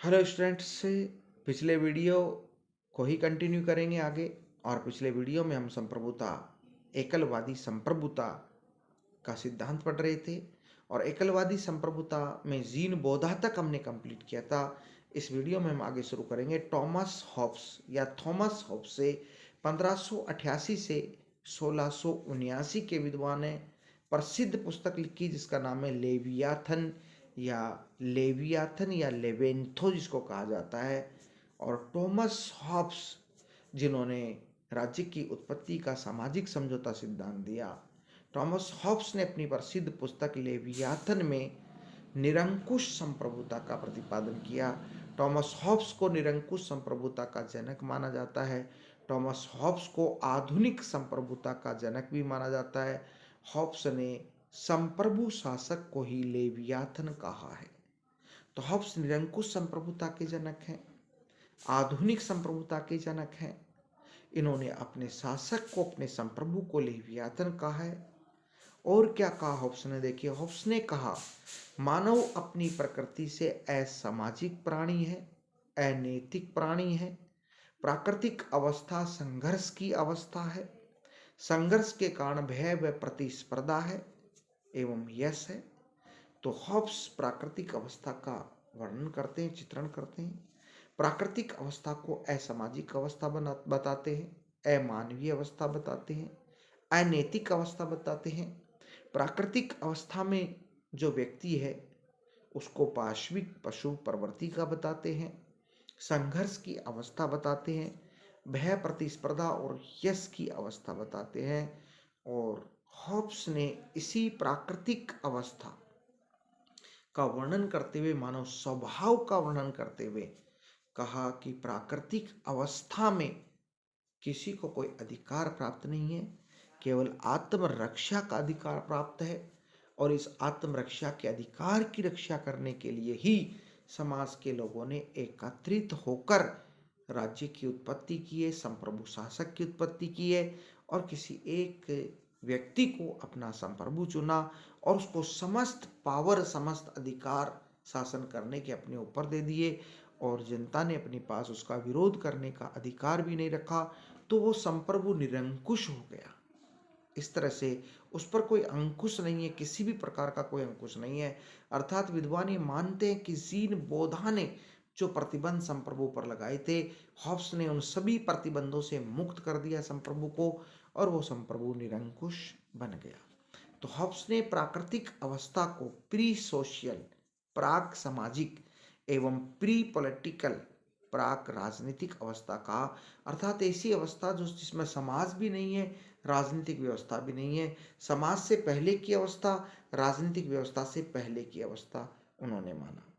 Hello students. पिछले video को ही continue करेंगे आगे। और पिछले वीडियो में हम संप्रभुता, एकलवादी संप्रभुता का सिद्धांत पढ़ रहे थे। और एकलवादी संप्रभुता में जीन बोधा तक हमने कंप्लीट किया था। इस वीडियो में हम आगे शुरू करेंगे टॉमस हॉब्स या थॉमस हॉब्स से। 1588 से 1679 के विद्वान ने प्रसिद्ध पुस्तक लिखी जिसका नाम है लेवियाथन या लेवेंथो जिसको कहा जाता है। और टॉमस हॉब्स जिन्होंने राज्य की उत्पत्ति का सामाजिक समझौता सिद्धांत दिया। टॉमस हॉब्स ने अपनी प्रसिद्ध पुस्तक लेवियाथन में निरंकुश संप्रभुता का प्रतिपादन किया। टॉमस हॉब्स को निरंकुश संप्रभुता का जनक माना जाता है। टॉमस हॉब्स को आधुनिक संप्रभुता का जनक भी माना जाता है। हॉब्स ने संप्रभु शासक को ही लेवियाथन कहा है। तो हॉब्स निरंकुश संप्रभुता के जनक हैं, आधुनिक संप्रभुता के जनक हैं। इन्होंने अपने शासक को, अपने संप्रभु को लेवियाथन कहा है। और क्या कहा हॉब्स ने? देखिए, हॉब्स ने कहा मानव अपनी प्रकृति से असामाजिक प्राणी है, अनैतिक प्राणी है। प्राकृतिक अवस्था संघर्ष की अवस्था है। संघर्ष के कारण भय व प्रतिस्पर्धा है एवं यश है। तो हॉब्स प्राकृतिक अवस्था का वर्णन करते हैं, चित्रण करते हैं। प्राकृतिक अवस्था को असामाजिक अवस्था बताते हैं, अमानवीय अवस्था बताते हैं, अनैतिक अवस्था बताते हैं। प्राकृतिक अवस्था में जो व्यक्ति है उसको पाशविक पशु प्रवृत्ति का बताते हैं। संघर्ष की अवस्था बताते हैं, भय प्रतिस्पर्धा और यश की अवस्था बताते हैं। और हॉब्स ने इसी प्राकृतिक अवस्था का वर्णन करते हुए, मानव स्वभाव का वर्णन करते हुए कहा कि प्राकृतिक अवस्था में किसी को कोई अधिकार प्राप्त नहीं है, केवल आत्मरक्षा का अधिकार प्राप्त है। और इस आत्मरक्षा के अधिकार की रक्षा करने के लिए ही समाज के लोगों ने एकत्रित होकर राज्य की उत्पत्ति की है, संप्रभु शासक की उत्पत्ति की है। और किसी एक व्यक्ति को अपना संप्रभु चुना और उसको समस्त पावर, समस्त अधिकार शासन करने के अपने ऊपर दे दिए। और जनता ने अपने पास उसका विरोध करने का अधिकार भी नहीं रखा, तो वो संप्रभु निरंकुश हो गया। इस तरह से उस पर कोई अंकुश नहीं है, किसी भी प्रकार का कोई अंकुश नहीं है। अर्थात विद्वान ये मानते हैं कि जीन बोधा ने जो प्रतिबंध संप्रभु पर लगाए थे, हॉब्स ने उन सभी प्रतिबंधों से मुक्त कर दिया संप्रभु को, और वो संप्रभु निरंकुश बन गया। तो हॉब्स ने प्राकृतिक अवस्था को प्री सोशियल, प्राक सामाजिक एवं प्री पॉलिटिकल, प्राक राजनीतिक अवस्था कहा। अर्थात ऐसी अवस्था जो जिसमें समाज भी नहीं है, राजनीतिक व्यवस्था भी नहीं है। समाज से पहले की अवस्था, राजनीतिक व्यवस्था से पहले की अवस्था उन्होंने माना।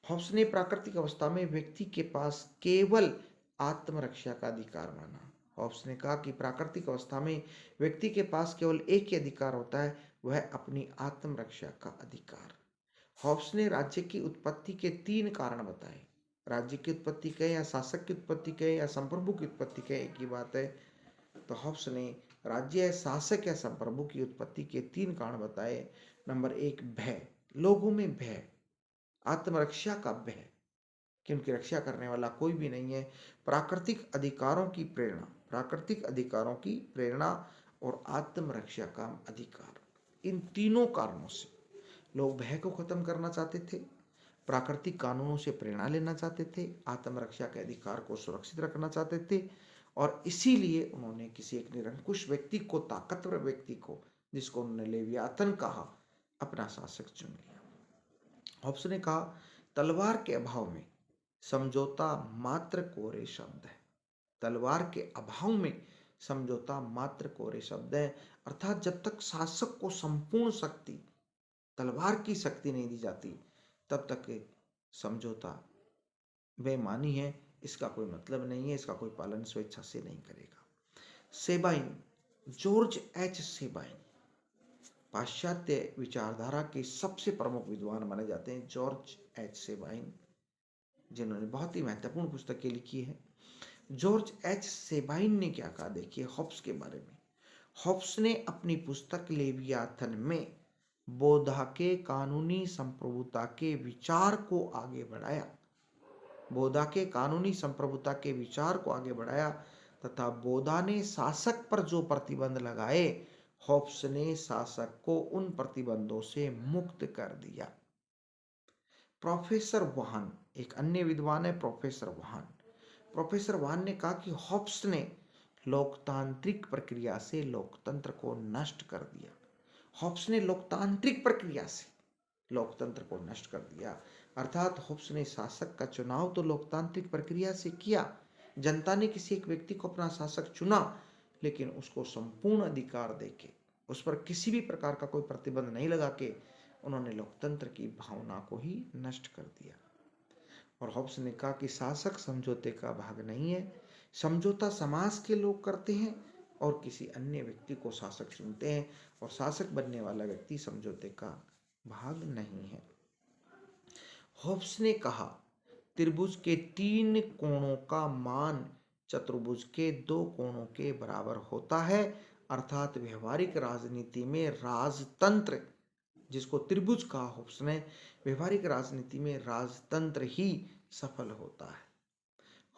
हॉब्स ने प्राकृतिक अवस्था में व्यक्ति के पास केवल आत्मरक्षा का अधिकार माना। हॉब्स ने कहा कि प्राकृतिक अवस्था में व्यक्ति के पास केवल एक ही अधिकार होता है, वह अपनी आत्मरक्षा का अधिकार। हॉब्स ने राज्य की उत्पत्ति के 3 कारण बताए। राज्य की उत्पत्ति कहे या शासक की उत्पत्ति कहे या संप्रभु की उत्पत्ति कहे, एक ही बात है। तो हॉब्स ने राज्य या शासक या संप्रभु की उत्पत्ति के 3 कारण बताए। नंबर 1, भय। लोगों में भय, आत्मरक्षा का भय कि उनकी रक्षा करने वाला कोई भी नहीं है। प्राकृतिक अधिकारों की प्रेरणा, प्राकृतिक अधिकारों की प्रेरणा और आत्मरक्षा का अधिकार, इन तीनों कारणों से लोग भय को खत्म करना चाहते थे, प्राकृतिक कानूनों से प्रेरणा लेना चाहते थे, आत्मरक्षा के अधिकार को सुरक्षित रखना चाहते थे। और इसीलिए उन्होंने किसी एक निरंकुश व्यक्ति को, ताकतवर व्यक्ति को, जिसको उन्होंने लेवियाथन कहा, अपना शासक चुन लिया। हॉब्स ने कहा तलवार के अभाव में समझौता मात्र कोरे शब्द है। तलवार के अभाव में समझौता मात्र कोरे शब्द है। अर्थात जब तक शासक को संपूर्ण शक्ति, तलवार की शक्ति नहीं दी जाती, तब तक समझौता बेमानी है, इसका कोई मतलब नहीं है, इसका कोई पालन स्वेच्छा से नहीं करेगा। सेबाइन, जॉर्ज एच सेबाइन पाश्चात्य विचारधारा के सबसे प्रमुख विद्वान माने जाते हैं। जॉर्ज एच सेबाइन, जिन्होंने बहुत ही महत्वपूर्ण पुस्तकें लिखी है। जॉर्ज एच सेबाइन ने क्या कहा, देखिए हॉब्स के बारे में। हॉब्स ने अपनी पुस्तक लेवियाथन में बोधा के कानूनी संप्रभुता के विचार को आगे बढ़ाया। बोधा के कानूनी संप्रभुता के विचार को आगे बढ़ाया तथा बोधा ने शासक पर जो प्रतिबंध लगाए, हॉब्स ने शासक को उन प्रतिबंधों से मुक्त कर दिया। प्रोफेसर वाहन, एक अन्य विद्वान है प्रोफेसर वाहन। प्रोफेसर वाहन ने कहा कि हॉब्स ने लोकतांत्रिक प्रक्रिया से लोकतंत्र को नष्ट कर दिया। हॉब्स ने लोकतांत्रिक प्रक्रिया से लोकतंत्र को नष्ट कर दिया, अर्थात हॉब्स ने शासक का चुनाव तो लोकतांत्रिक प्रक्रिया से किया। जनता ने किसी एक व्यक्ति को अपना शासक चुना, लेकिन उसको संपूर्ण अधिकार देके, उस पर किसी भी प्रकार का कोई प्रतिबंध नहीं लगा के उन्होंने लोकतंत्र की भावना को ही नष्ट कर दिया। और हॉब्स ने कहा कि शासक समझौते का भाग नहीं है, समझौता समाज के लोग करते हैं और किसी अन्य व्यक्ति को शासक चुनते हैं, और शासक बनने वाला व्यक्ति समझौते का भाग नहीं है। हॉब्स ने कहा त्रिभुज के 3 कोणों का मान चतुर्भुज के 2 कोणों के बराबर होता है, अर्थात व्यवहारिक राजनीति में राजतंत्र, जिसको त्रिभुज कहा हॉब्स ने, व्यवहारिक राजनीति में राजतंत्र ही सफल होता है।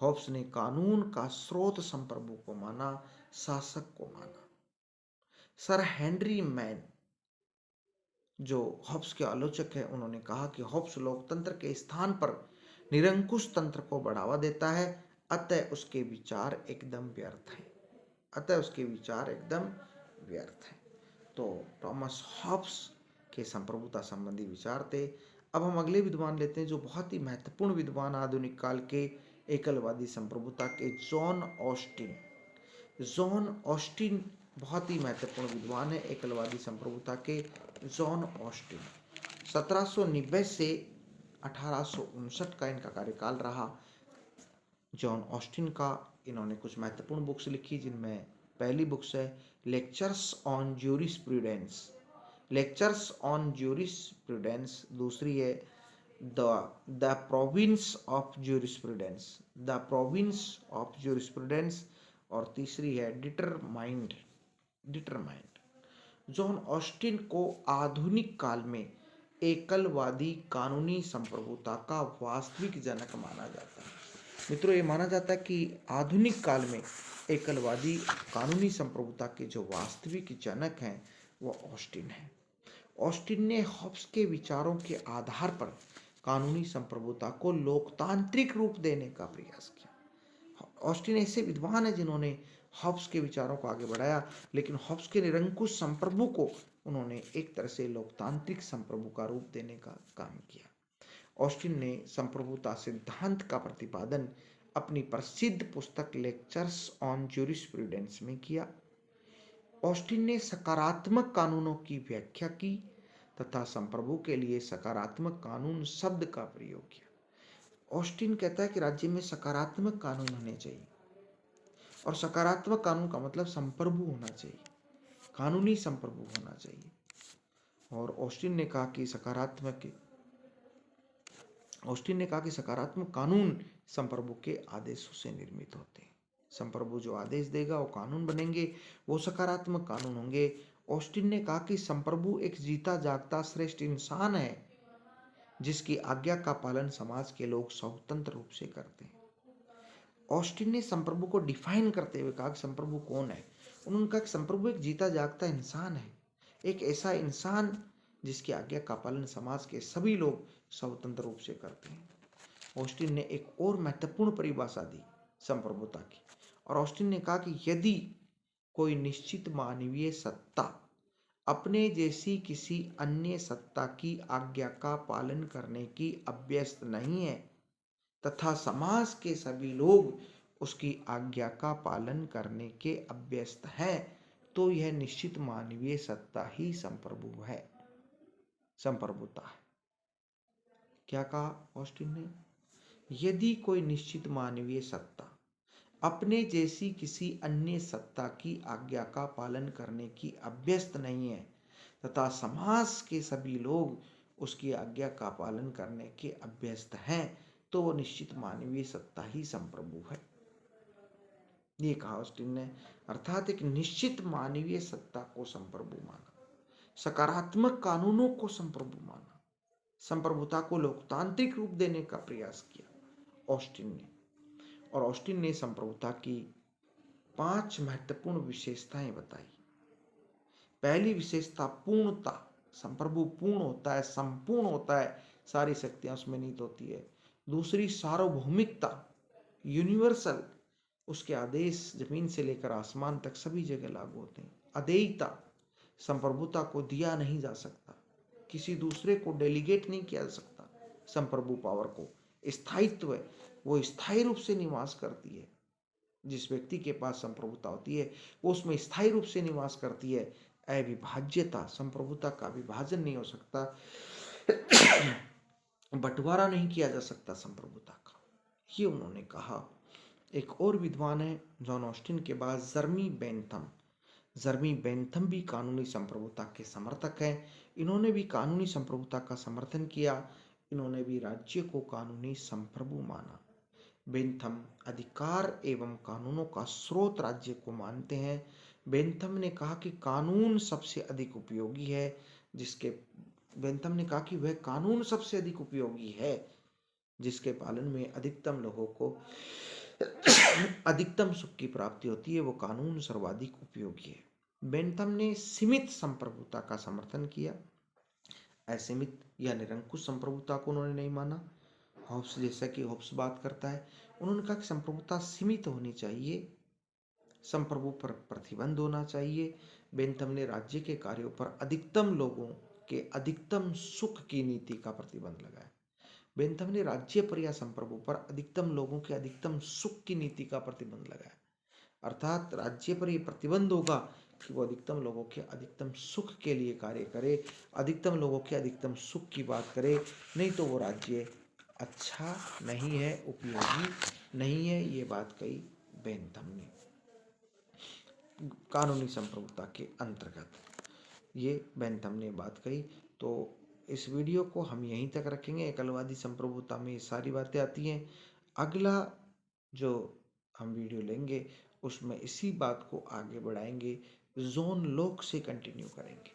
हॉब्स ने कानून का स्रोत संप्रभु को माना, शासक को माना। सर हेनरी मैन, जो हॉब्स के आलोचक है, उन्होंने कहा कि हॉब्स लोकतंत्र के स्थान पर निरंकुश तंत्र को बढ़ावा देता है, अतः उसके विचार एकदम व्यर्थ हैं। अतः उसके विचार एकदम व्यर्थ हैं। तो थॉमस हॉब्स के संप्रभुता संबंधी विचार थे। अब हम अगले विद्वान लेते हैं, जो बहुत ही महत्वपूर्ण विद्वान आधुनिक काल के एकलवादी संप्रभुता के जॉन ऑस्टिन। जॉन ऑस्टिन बहुत ही महत्वपूर्ण विद्वान है एकलवादी संप्रभुता के। जॉन ऑस्टिन 1790 से 1859 का इनका कार्यकाल रहा। जॉन ऑस्टिन का इन्होंने कुछ महत्वपूर्ण बुक्स लिखी, जिनमें पहली बुक्स है lectures on jurisprudence, lectures on jurisprudence. दूसरी है the province of jurisprudence, the province of jurisprudence. और तीसरी है डिटरमाइंड। जॉन ऑस्टिन को आधुनिक काल में एकलवादी कानूनी संप्रभुता का वास्तविक जनक माना जाता है। मित्रों, ये माना जाता है कि आधुनिक काल में एकलवादी कानूनी संप्रभुता के जो वास्तविक जनक हैं वो ऑस्टिन है। ऑस्टिन ने हॉब्स के विचारों के आधार पर कानूनी संप्रभुता को लोकतांत्रिक रूप देने का प्रयास किया। ऑस्टिन ऐसे विद्वान है जिन्होंने हॉब्स के विचारों को आगे बढ़ाया, लेकिन हॉब्स के निरंकुश संप्रभु को उन्होंने एक तरह से लोकतांत्रिक संप्रभु का रूप देने का काम किया। ऑस्टिन ने संप्रभुता सिद्धांत का प्रतिपादन अपनी प्रसिद्ध पुस्तक लेक्चर्स ऑन ज्यूरिस्प्रूडेंस में किया। ऑस्टिन ने सकारात्मक कानूनों की व्याख्या की तथा संप्रभु के लिए सकारात्मक कानून शब्द का प्रयोग किया। ऑस्टिन कहता है कि राज्य में सकारात्मक कानून होने चाहिए, और सकारात्मक कानून का मतलब संप्रभु होना चाहिए, कानूनी संप्रभु होना चाहिए। और ऑस्टिन ने कहा कि सकारात्मक कानून संप्रभु के आदेशों से निर्मित होते हैं। संप्रभु जो आदेश देगा वो कानून बनेंगे, वो सकारात्मक कानून होंगे। ऑस्टिन ने कहा कि संप्रभु एक जीता जागता श्रेष्ठ इंसान है, जिसकी आज्ञा का पालन समाज के लोग स्वतंत्र रूप से करते हैं। ऑस्टिन ने संप्रभु को डिफाइन करते हुए कहा कि संप्रभु कौन है। उन्होंने कहा कि संप्रभु एक जीता जागता इंसान है, एक ऐसा इंसान जिसकी आज्ञा का पालन समाज के सभी लोग स्वतंत्र रूप से करते हैं। ऑस्टिन ने एक और महत्वपूर्ण परिभाषा दी संप्रभुता की, और ऑस्टिन ने कहा कि यदि कोई निश्चित मानवीय सत्ता अपने जैसी किसी अन्य सत्ता की आज्ञा का पालन करने की अभ्यस्त नहीं है तथा समाज के सभी लोग उसकी आज्ञा का पालन करने के अभ्यस्त हैं, तो यह निश्चित मानवीय सत्ता ही संप्रभु है, संप्रभुता है। क्या कहा ऑस्टिन ने? यदि कोई निश्चित मानवीय सत्ता अपने जैसी किसी अन्य सत्ता की आज्ञा का पालन करने की अभ्यस्त नहीं है तथा समाज के सभी लोग उसकी आज्ञा का पालन करने के अभ्यस्त हैं, तो वो निश्चित मानवीय सत्ता ही संप्रभु है, ये कहा ऑस्टिन ने। अर्थात एक निश्चित मानवीय सत्ता को संप्रभु माना, सकारात्मक कानूनों को संप्रभु माना, संप्रभुता को लोकतांत्रिक रूप देने का प्रयास किया ऑस्टिन ने। और ऑस्टिन ने संप्रभुता की 5 महत्वपूर्ण विशेषताएं बताई। पहली विशेषता पूर्णता, संप्रभु पूर्ण होता है, संपूर्ण होता है, सारी शक्तियां उसमें निहित होती है। दूसरी सार्वभौमिकता, यूनिवर्सल, उसके आदेश जमीन से लेकर आसमान तक सभी जगह लागू होते हैं। अदेयता, संप्रभुता को दिया नहीं जा सकता, किसी दूसरे को डेलीगेट नहीं किया जा सकता संप्रभु पावर को। स्थायित्व, वो स्थायी रूप से निवास करती है। जिस व्यक्ति के पास संप्रभुता होती है वो उसमें स्थायी रूप से निवास करती है। अविभाज्यता, संप्रभुता का विभाजन नहीं हो सकता, बंटवारा नहीं किया जा सकता संप्रभुता का, ये उन्होंने कहा। एक और विद्वान है जॉन ऑस्टिन के बाद, जर्मी बेंथम। जर्मी बेंथम भी कानूनी संप्रभुता के समर्थक हैं। इन्होंने भी कानूनी संप्रभुता का समर्थन किया। इन्होंने भी राज्य को कानूनी संप्रभु माना। बेंथम अधिकार एवं कानूनों का स्रोत राज्य को मानते हैं। बेंथम ने कहा कि कानून सबसे अधिक उपयोगी है, जिसके बेंथम ने कहा कि वह कानून सबसे अधिक उपयोगी है जिसके पालन में अधिकतम लोगों को अधिकतम सुख की प्राप्ति होती है, वो कानून सर्वाधिक उपयोगी है। बेंथम ने सीमित संप्रभुता का समर्थन किया। असीमित या निरंकुश संप्रभुता को उन्होंने नहीं माना। हॉब्स, जैसा कि हॉब्स बात करता है, उन्होंने कहा कि संप्रभुता सीमित होनी चाहिए, संप्रभु पर प्रतिबंध होना चाहिए। बेंथम ने राज्य के कार्यों पर अधिकतम लोगों के अधिकतम सुख की नीति का प्रतिबंध लगाया। बेंथम ने राज्य पर या संप्रभु पर अधिकतम लोगों के अधिकतम सुख की नीति का प्रतिबंध लगाया। अर्थात राज्य पर यह प्रतिबंध होगा कि वो अधिकतम लोगों के अधिकतम सुख के लिए कार्य करे, अधिकतम लोगों के अधिकतम सुख की बात करे, नहीं तो वो राज्य अच्छा नहीं है, उपयोगी नहीं है। ये बात कही बेंथम ने कानूनी संप्रभुता के अंतर्गत, ये बेंथम ने बात कही। तो इस वीडियो को हम यहीं तक रखेंगे। एकलवादी संप्रभुता में सारी बातें आती हैं। अगला जो हम वीडियो लेंगे उसमें इसी बात को आगे बढ़ाएंगे, जॉन लॉक से कंटिन्यू करेंगे।